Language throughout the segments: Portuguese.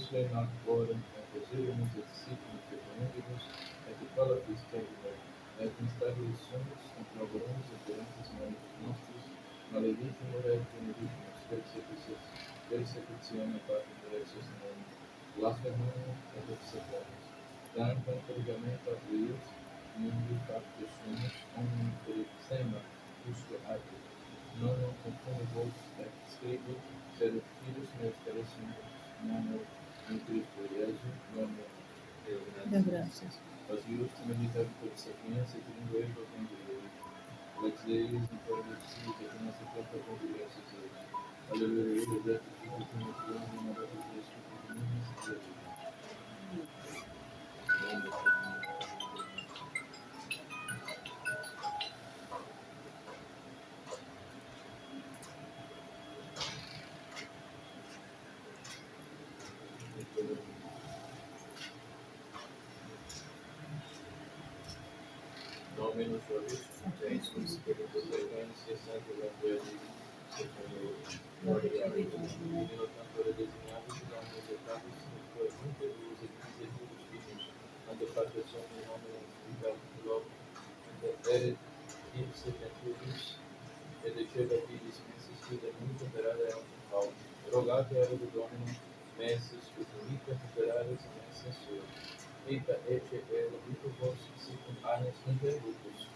Muslimat worden en voorzien moeten discípulos reunidos en que toda cristianismo instalações com problemas diferentes nossos na legítima reunidos persecução parte de direitos humanos blasfemia e persecuções tanto encorajamento a Deus mundo factos sema justo arte não conforme vos escrito ser filhos meus caríssimos não em Cristo Jesus nome Dá graças. as justas meditar por sapiência que não vejo a entender mas eles não podem decidir que não se trata com diversos aleluia exato que o último plano de uma das vezes que o mundo se deve não menos hoje tem suas consequências sempre vai ter glória a Deus e no tanto desenhado que não nos etapas foi muito dos exercícios que quando faz pessoa no nome do logo era ipse venturis e deixou daqui dispensas que da muito temperada ao rogate era do domino menses que comunica temperada sem censura Ita ece el vos sicum anes interruptus.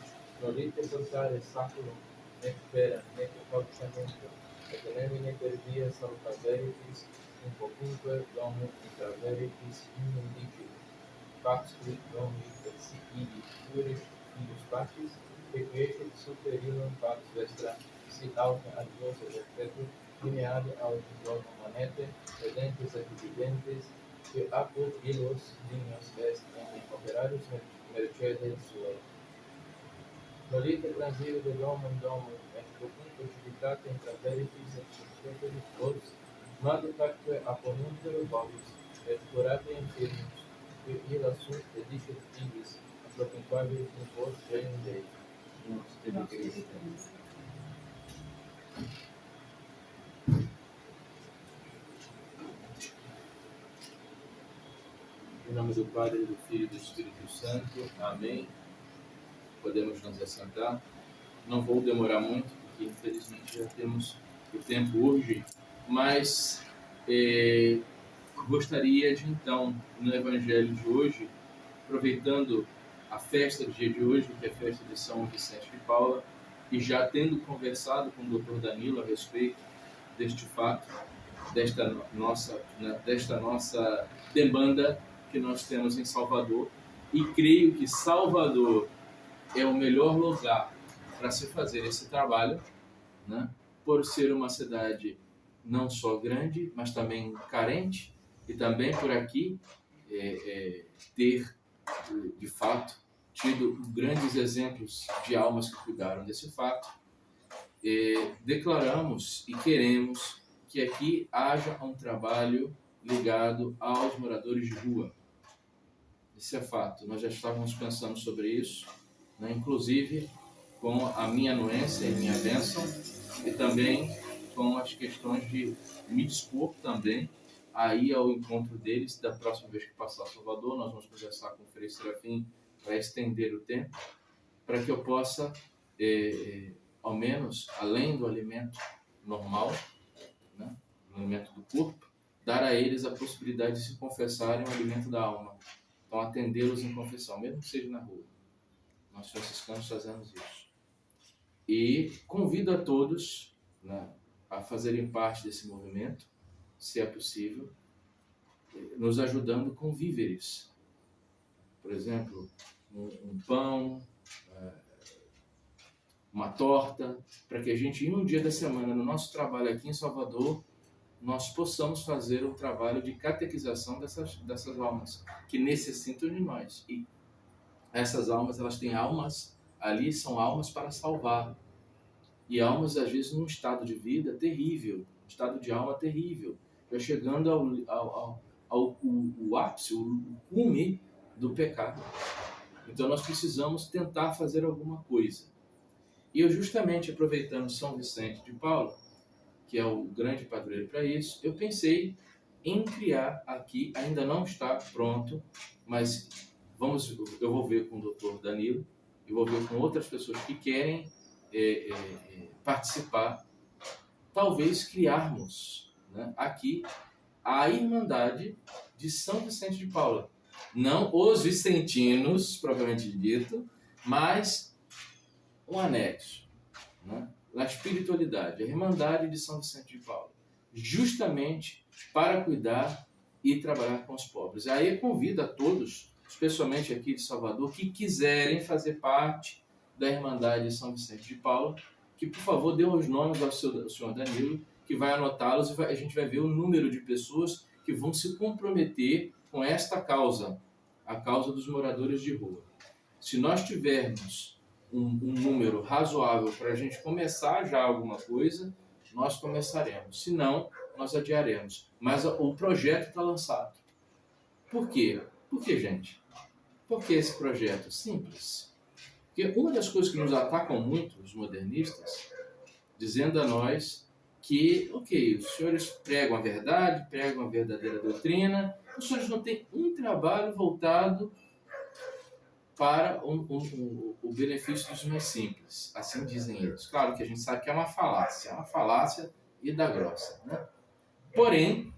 Nolite portare saculum, nec pera, nec pauciamento, et nemine per via salta veritis, in pocunque domo intraveritis innundicit. Pax quid domi et si ibi furis filus pacis, et quiescit superiorum pax vestra, si alta ad vos et perpetuum, lineade aut domo manete, redentes et dividentes, que apud illos dignos est in operarius mercedes suae. Nolite transire de domo in domo, et procunque civitate intra veritis et subseteris vos, madutacque apponuntur vobis, et curate infirmus, que illa sunt edicit ibis, propinquavis in vos genum Dei. Nostre Christe. Em nome do Padre, do Filho e do Espírito Santo. Amém. Podemos nos assentar. Não vou demorar muito, porque infelizmente já temos o tempo urge, mas gostaria de então, no Evangelho de hoje, aproveitando a festa do dia de hoje, que é a festa de São Vicente de Paula, e já tendo conversado com o Dr. Danilo a respeito deste fato, desta nossa demanda que nós temos em Salvador, e creio que Salvador é o melhor lugar para se fazer esse trabalho, né? Por ser uma cidade não só grande, mas também carente, e também por aqui ter, de fato, tido grandes exemplos de almas que cuidaram desse fato. Declaramos e queremos que aqui haja um trabalho ligado aos moradores de rua. Esse é fato, nós já estávamos pensando sobre isso, né? Inclusive com a minha anuência e minha bênção, e também com as questões de me dispor também a ir ao encontro deles. Da próxima vez que passar a Salvador, nós vamos conversar com o Frei Serafim para estender o tempo, para que eu possa, ao menos, além do alimento normal, né, o alimento do corpo, dar a eles a possibilidade de se confessarem o alimento da alma. Então, atendê-los em confissão, mesmo que seja na rua. Nós franciscanos fazemos isso. E convido a todos, né, a fazerem parte desse movimento, se é possível, nos ajudando com víveres. Por exemplo, um pão, uma torta, para que a gente, em um dia da semana, no nosso trabalho aqui em Salvador, nós possamos fazer o trabalho de catequização dessas almas que necessitam de nós. E essas almas, elas têm almas ali, são almas para salvar. E almas, às vezes, num estado de vida terrível, um estado de alma terrível, já chegando ao ápice, o cume do pecado. Então, nós precisamos tentar fazer alguma coisa. E eu, justamente aproveitando São Vicente de Paula, que é o grande padroeiro para isso, eu pensei em criar aqui, ainda não está pronto, mas eu vou ver com o Dr. Danilo, eu vou ver com outras pessoas que querem participar, talvez criarmos, né, aqui a Irmandade de São Vicente de Paula. Não os vicentinos, propriamente dito, mas um anexo, né, na espiritualidade, a Irmandade de São Vicente de Paula, justamente para cuidar e trabalhar com os pobres. Aí convido a todos, especialmente aqui de Salvador, que quiserem fazer parte da Irmandade de São Vicente de Paula, que por favor dê os nomes ao senhor Danilo, que vai anotá-los e a gente vai ver o número de pessoas que vão se comprometer com esta causa, a causa dos moradores de rua. Se nós tivermos um número razoável para a gente começar já alguma coisa, nós começaremos. Se não, nós adiaremos. Mas o projeto está lançado. Por quê? Por que, gente? Por que esse projeto? Simples. Porque uma das coisas que nos atacam muito, os modernistas, dizendo a nós que, ok, os senhores pregam a verdade, pregam a verdadeira doutrina, os senhores não têm um trabalho voltado para o benefício dos mais simples, assim dizem eles. Claro que a gente sabe que é uma falácia e da grossa, né? Porém,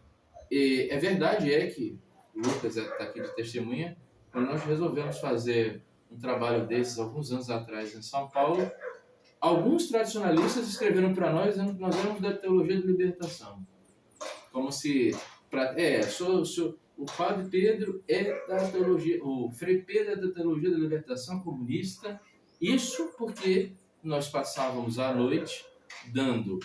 é verdade que o Lucas está aqui de testemunha, quando nós resolvemos fazer um trabalho desses alguns anos atrás em São Paulo, alguns tradicionalistas escreveram para nós dizendo que nós éramos da teologia da libertação. Como se... o Padre Pedro é da teologia... O Frei Pedro é da teologia da libertação comunista. Isso porque nós passávamos a noite dando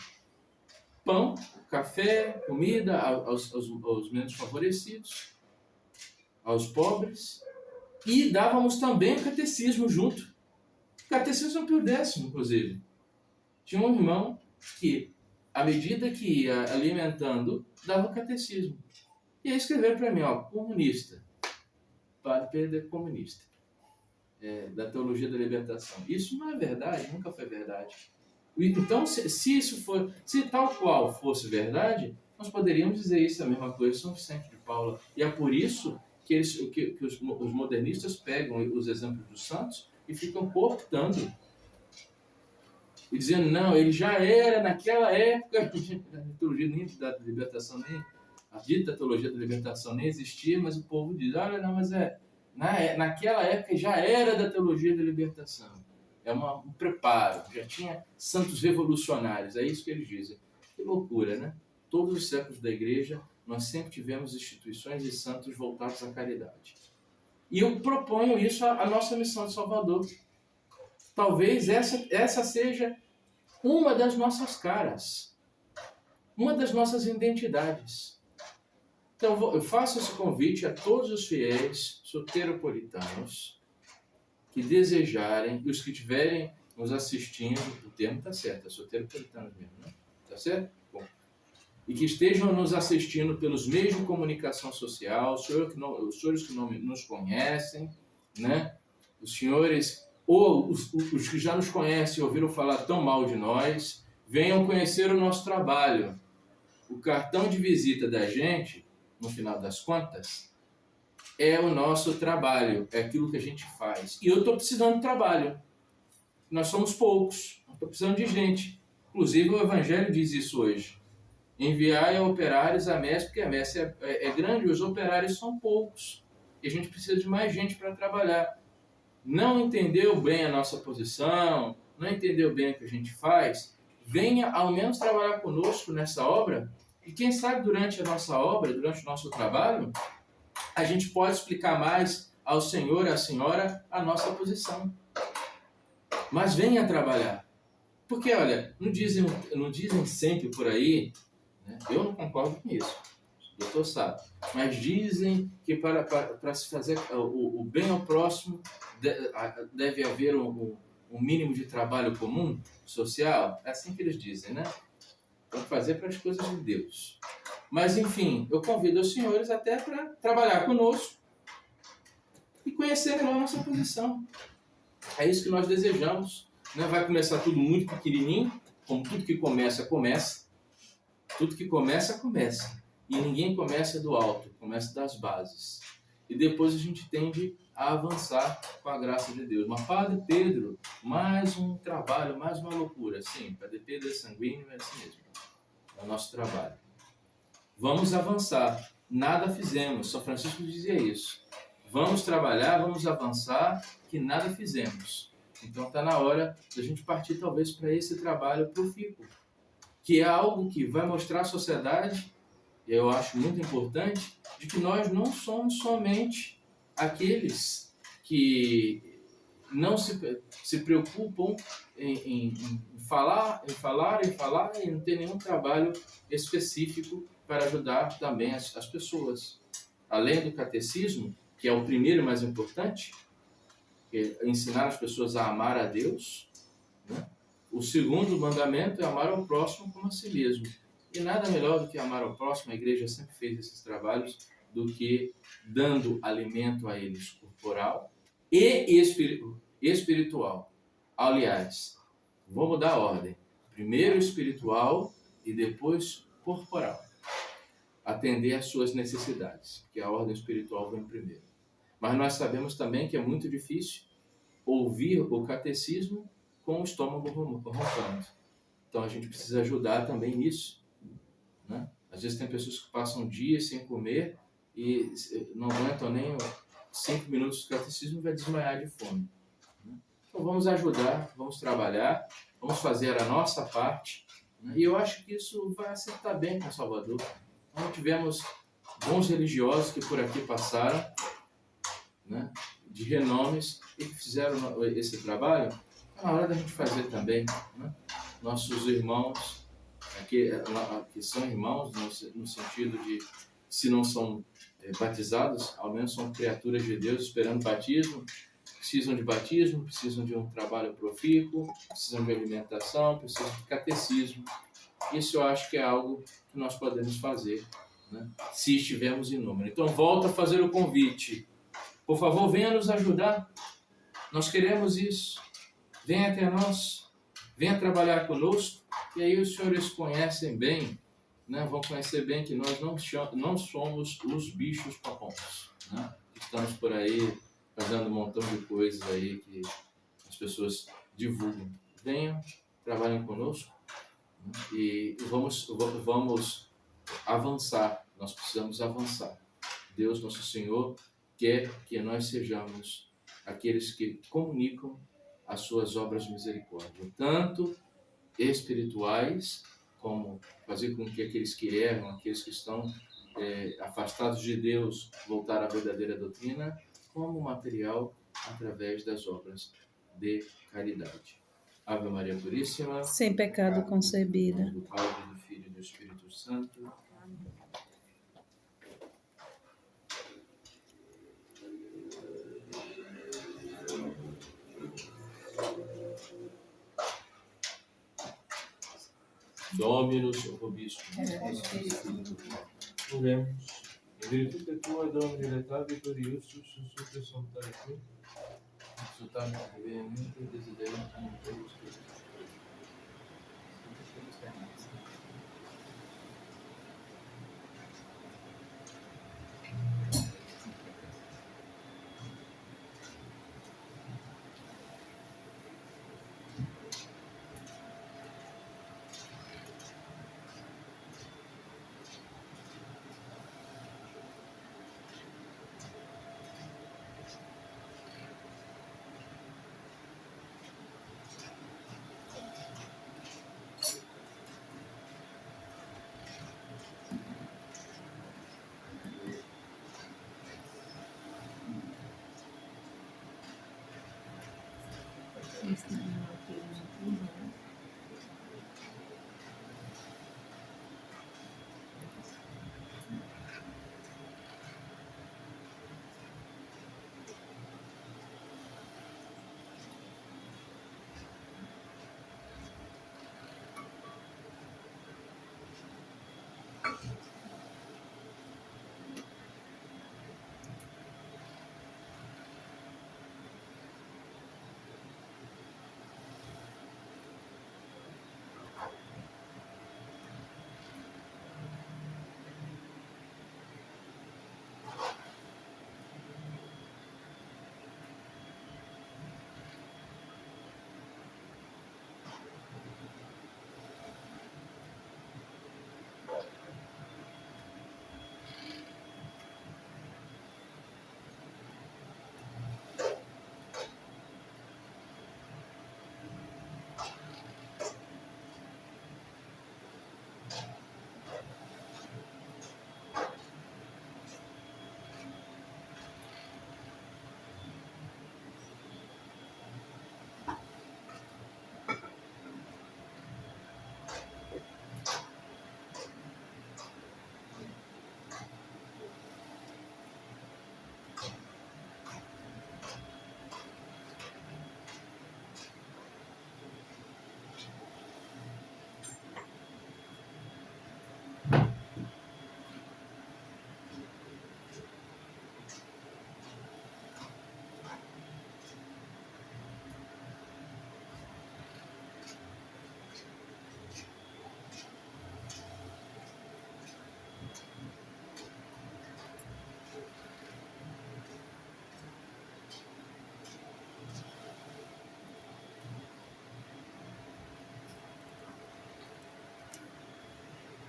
pão, café, comida aos menos favorecidos, aos pobres, e dávamos também o catecismo junto. O catecismo Pio X, inclusive. Tinha um irmão que, à medida que ia alimentando, dava o catecismo. E aí escreveram para mim, comunista. Padre Pedro é comunista. Da teologia da libertação. Isso não é verdade, nunca foi verdade. Então, se tal qual fosse verdade, nós poderíamos dizer isso, a mesma coisa de São Vicente de Paula. E é por isso que os modernistas pegam os exemplos dos santos e ficam cooptando. E dizendo, não, ele já era naquela época, a teologia da libertação a dita teologia da libertação nem existia, mas o povo diz, olha, não, mas naquela época já era da teologia da libertação. É um preparo, já tinha santos revolucionários, é isso que eles dizem. Que loucura, né? Todos os séculos da igreja, nós sempre tivemos instituições e santos voltados à caridade. E eu proponho isso à nossa missão de Salvador. Talvez essa seja uma das nossas caras, uma das nossas identidades. Então eu faço esse convite a todos os fiéis soteropolitanos que desejarem, e os que estiverem nos assistindo, o termo está certo, é soteropolitanos mesmo, né? Está certo? Bom. E que estejam nos assistindo pelos meios de comunicação social, os senhores que não nos conhecem, né? Os senhores, ou os que já nos conhecem e ouviram falar tão mal de nós, venham conhecer o nosso trabalho. O cartão de visita da gente, no final das contas, é o nosso trabalho, é aquilo que a gente faz. E eu estou precisando de trabalho. Nós somos poucos, estou precisando de gente. Inclusive o Evangelho diz isso hoje. Enviai operários à messe, porque a messe é grande e os operários são poucos. E a gente precisa de mais gente para trabalhar. Não entendeu bem a nossa posição, não entendeu bem o que a gente faz, venha ao menos trabalhar conosco nessa obra. E quem sabe durante a nossa obra, durante o nosso trabalho, a gente pode explicar mais ao senhor e à senhora a nossa posição. Mas venha trabalhar. Porque, olha, não dizem sempre por aí, né? Eu não concordo com isso, o doutor sabe, mas dizem que para se fazer o bem ao próximo deve haver um mínimo de trabalho comum, social. É assim que eles dizem, né? Tem que fazer para as coisas de Deus. Mas, enfim, eu convido os senhores até para trabalhar conosco e conhecer melhor a nossa posição. É isso que nós desejamos. Né? Vai começar tudo muito pequenininho, como tudo que começa, começa. Tudo que começa, começa. E ninguém começa do alto, começa das bases. E depois a gente tende a avançar com a graça de Deus. Mas Padre Pedro, mais um trabalho, mais uma loucura. Sim, Padre Pedro é sanguíneo, é assim mesmo. É o nosso trabalho. Vamos avançar. Nada fizemos. São Francisco dizia isso. Vamos trabalhar, vamos avançar, que nada fizemos. Então está na hora da gente partir talvez para esse trabalho profícuo, que é algo que vai mostrar à sociedade, eu acho muito importante, de que nós não somos somente aqueles que não se preocupam em falar e não ter nenhum trabalho específico para ajudar também as pessoas. Além do catecismo, que é o primeiro e mais importante, que é ensinar as pessoas a amar a Deus, né? O segundo mandamento é amar ao próximo como a si mesmo. E nada melhor do que amar ao próximo, a igreja sempre fez esses trabalhos, do que dando alimento a eles corporal e espiritual. Aliás, vou mudar a ordem. Primeiro espiritual e depois corporal. Atender às suas necessidades, porque a ordem espiritual vem primeiro. Mas nós sabemos também que é muito difícil ouvir o catecismo com o estômago roncando. Então a gente precisa ajudar também nisso, né? Às vezes tem pessoas que passam dias sem comer e não aguentam nem 5 minutos do catecismo e vai desmaiar de fome, né? Então vamos ajudar, vamos trabalhar, vamos fazer a nossa parte, né? E eu acho que isso vai acertar bem com Salvador. Nós tivemos bons religiosos que por aqui passaram, né, de renomes, e que fizeram esse trabalho. É na hora da gente fazer também, né? Nossos irmãos, que são irmãos no sentido de, se não são batizados, ao menos são criaturas de Deus esperando batismo, precisam de batismo, precisam de um trabalho profícuo, precisam de alimentação, precisam de catecismo. Isso eu acho que é algo que nós podemos fazer, né, se estivermos em número. Então volto a fazer o convite. Por favor, venha nos ajudar. Nós queremos isso. Venha até nós. Venha trabalhar conosco. E aí os senhores conhecem bem, né, vão conhecer bem que nós não somos os bichos papões, né? Estamos por aí fazendo um montão de coisas aí que as pessoas divulgam. Venham, trabalhem conosco, né? E vamos avançar. Nós precisamos avançar. Deus, nosso Senhor, quer que nós sejamos aqueles que comunicam as suas obras de misericórdia, tanto espirituais, como fazer com que aqueles que erram, aqueles que estão afastados de Deus, voltar à verdadeira doutrina, como material através das obras de caridade. Ave Maria Puríssima, sem pecado concebida. em nome do Pai, do Filho e do Espírito Santo. Dominus vobiscum. Oremos. In virtute tua, Domine, letavitur iustus super salutare tu, exultame veemente desiderium tuum.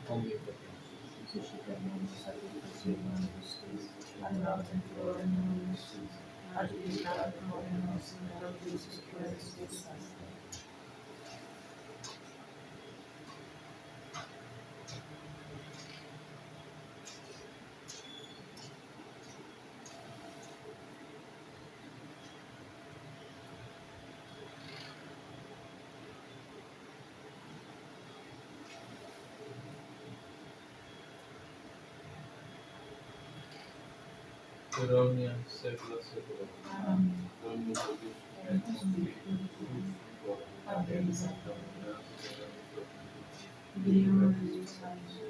omnipotente, suscitamos sacrifício humano a nós implora no justiça, admirado por nós pela justa que é necessária. per omnia secula seculorum. Amém. Dominus Deus, É o Espírito Amém. Brilho dos santos.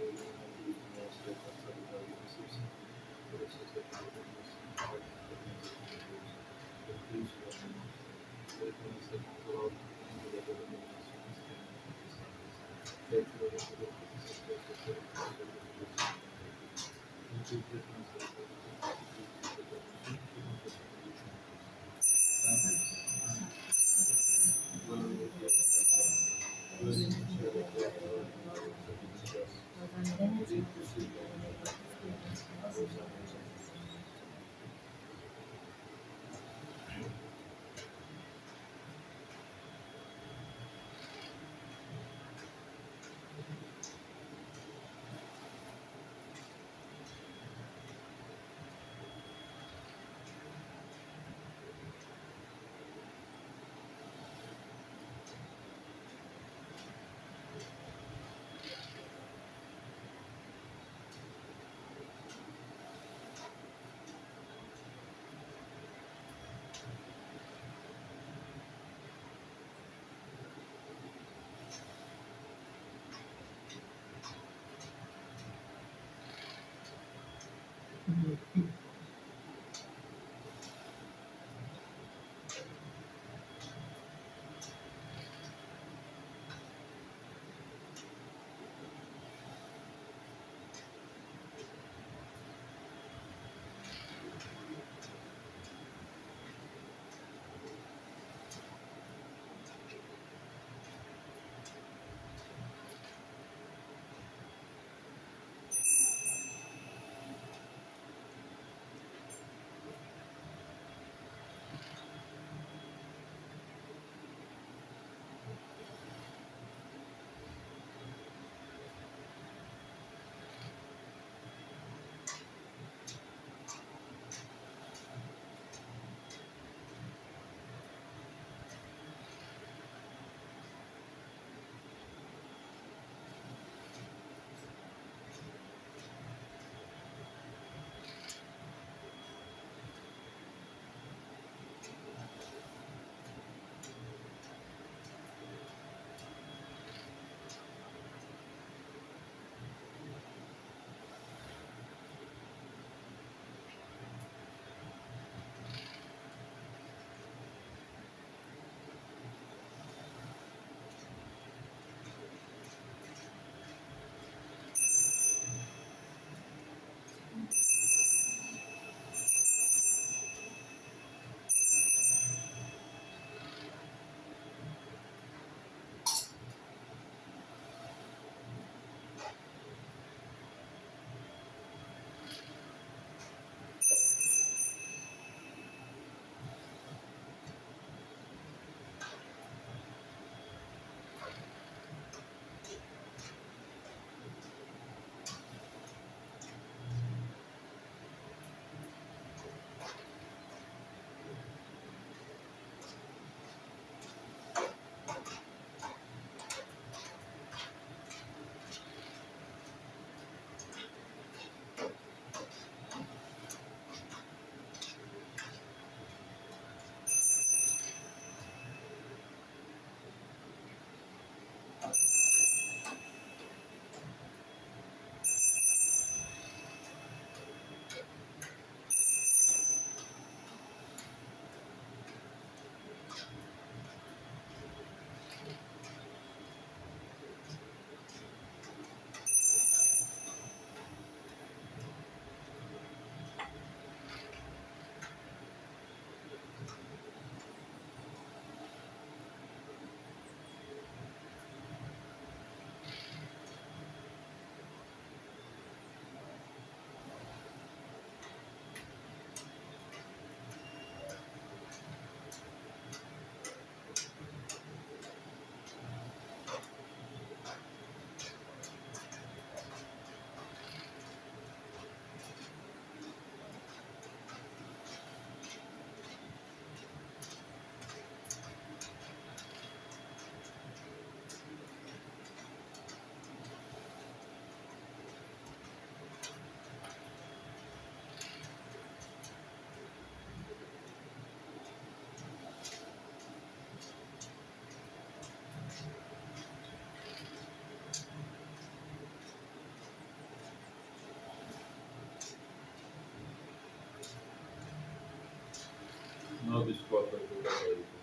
habeas corpus católicos.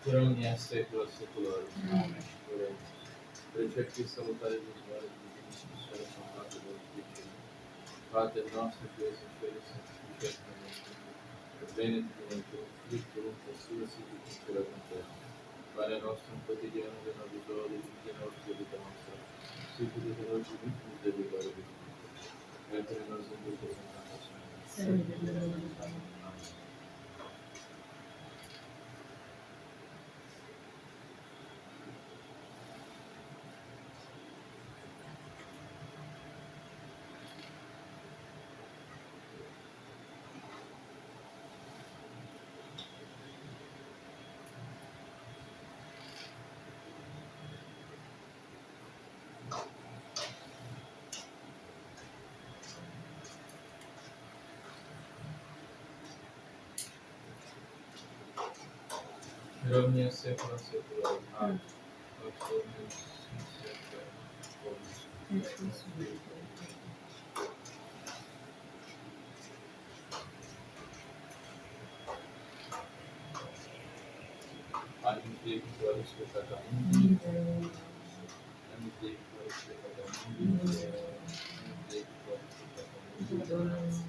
Por omnia secula seculorum. Amém. Oremos. Prefectis salutaris visualis divinis missiones honrados Deus Divino. Pater noster, que és em céus, santificado venit ventur, fructurum sua significatura terra. Para nostrum quotidiano de nobis ore, de nobis debita nostra, sicut de nobis vítimas de vitória de Cristo. Entre nós em Deus e tentações. Sempre Deus nos ama. Amém. Per omnia secula seculorum. Amen. Nox omnes in secula vobis. Amici Dei, quoris peccata mundi, amici Dei, quoris peccata mundi, amici Dei, quoris peccata mundi.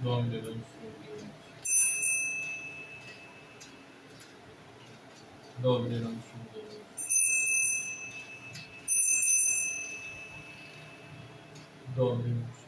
Domine non sum. Domine non sum. Domine non sum.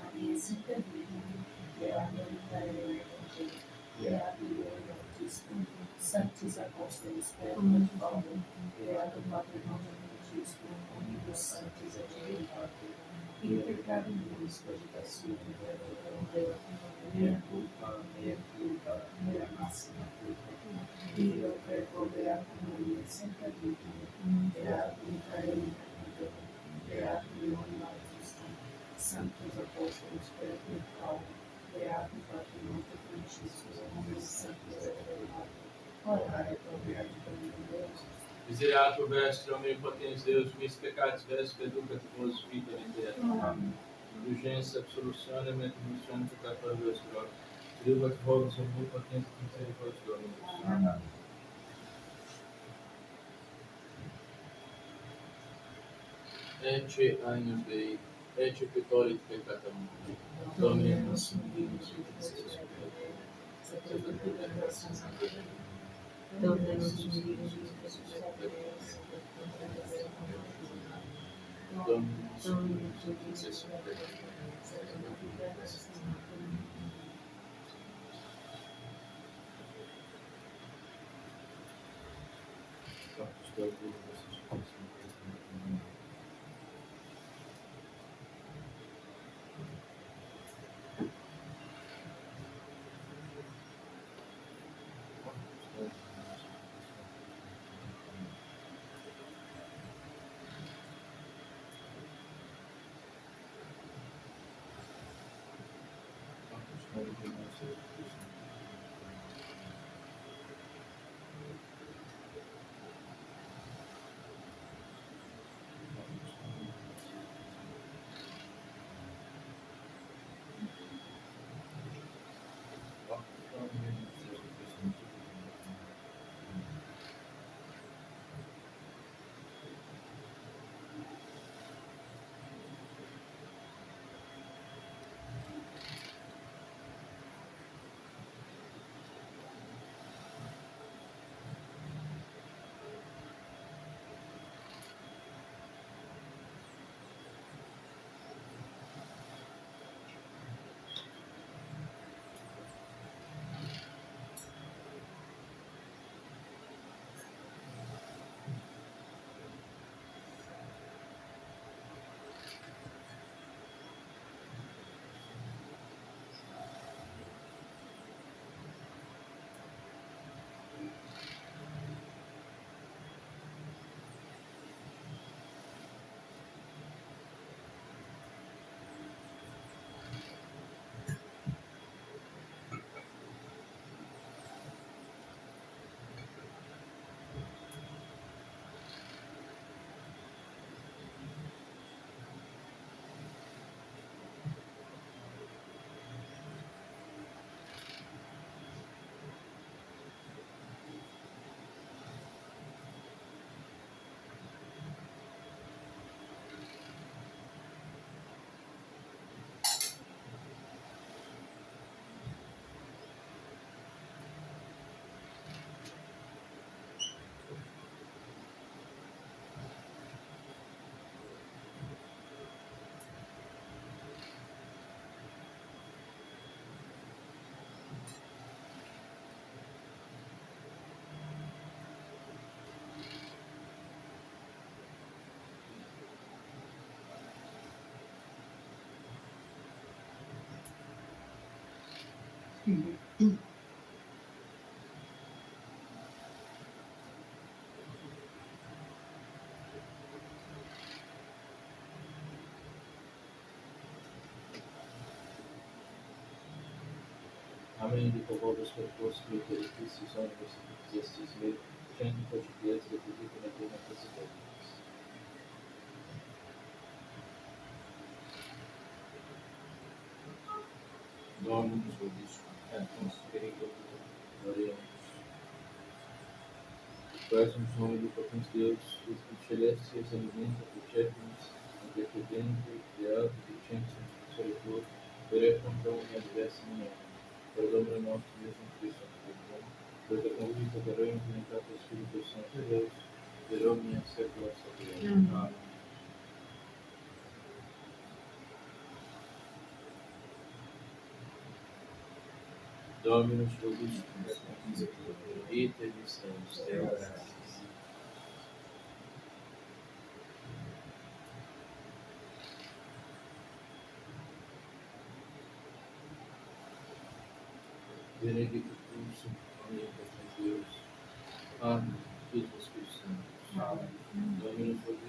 Maria, sempre virgem, pela glória do Evangelho. beato Leone Batisco, Sanctis Apóstolos Pedro e Paulo, beato Patrimônio Batisco, Omnibus Sanctis et Deipater, in peccavimus cogitationem et mea culpa, mea massima culpa. Io prego beato Maria, sempre vitam, beato Micael Arcangelo, beato Leone Battista, Sanctos Apóstolos Pedro e Paulo, beato Patrimônio Francisco, Omnibus Sanctis et Deipater, orai pro beatificum Deus. Miserator vestre, omnipotens Deus, mis peccatis vestre, educativos vita in Amém. Indulgência, absolução, elemento missionário que está para o Deus próprio. Deus te roga, Senhor, potência, misericórdia, Deus. Amém. Ecce agnus Dei, ecce petolit peccatum. Domine nostrum Deus, Jesus Christus, Domine nostrum Deus, Jesus Christus, Domine Jesus Amém. De povos percursos e benefícios, onde você fizestes ver, gente português, deposita na terra presidente. Dominus vobiscum, et con spiritu tuo, oremos. Próximos nome do potente Deus, os Espíritos Celestes, alimenta, protegem-nos, antecedente, criado, vicente, soletor, perefrontão e adversa minha. Perdão-me nosso mesmo Cristo, pois a convite dará implementar o Espírito Santo de Deus, verão minha sécula saber. Amém. Dominus vobiscum, ite dicens Deo gratias. Benedictus omnipotens Deus, Pater, Filii, Spiritus Sanctus. Dominus vobiscum.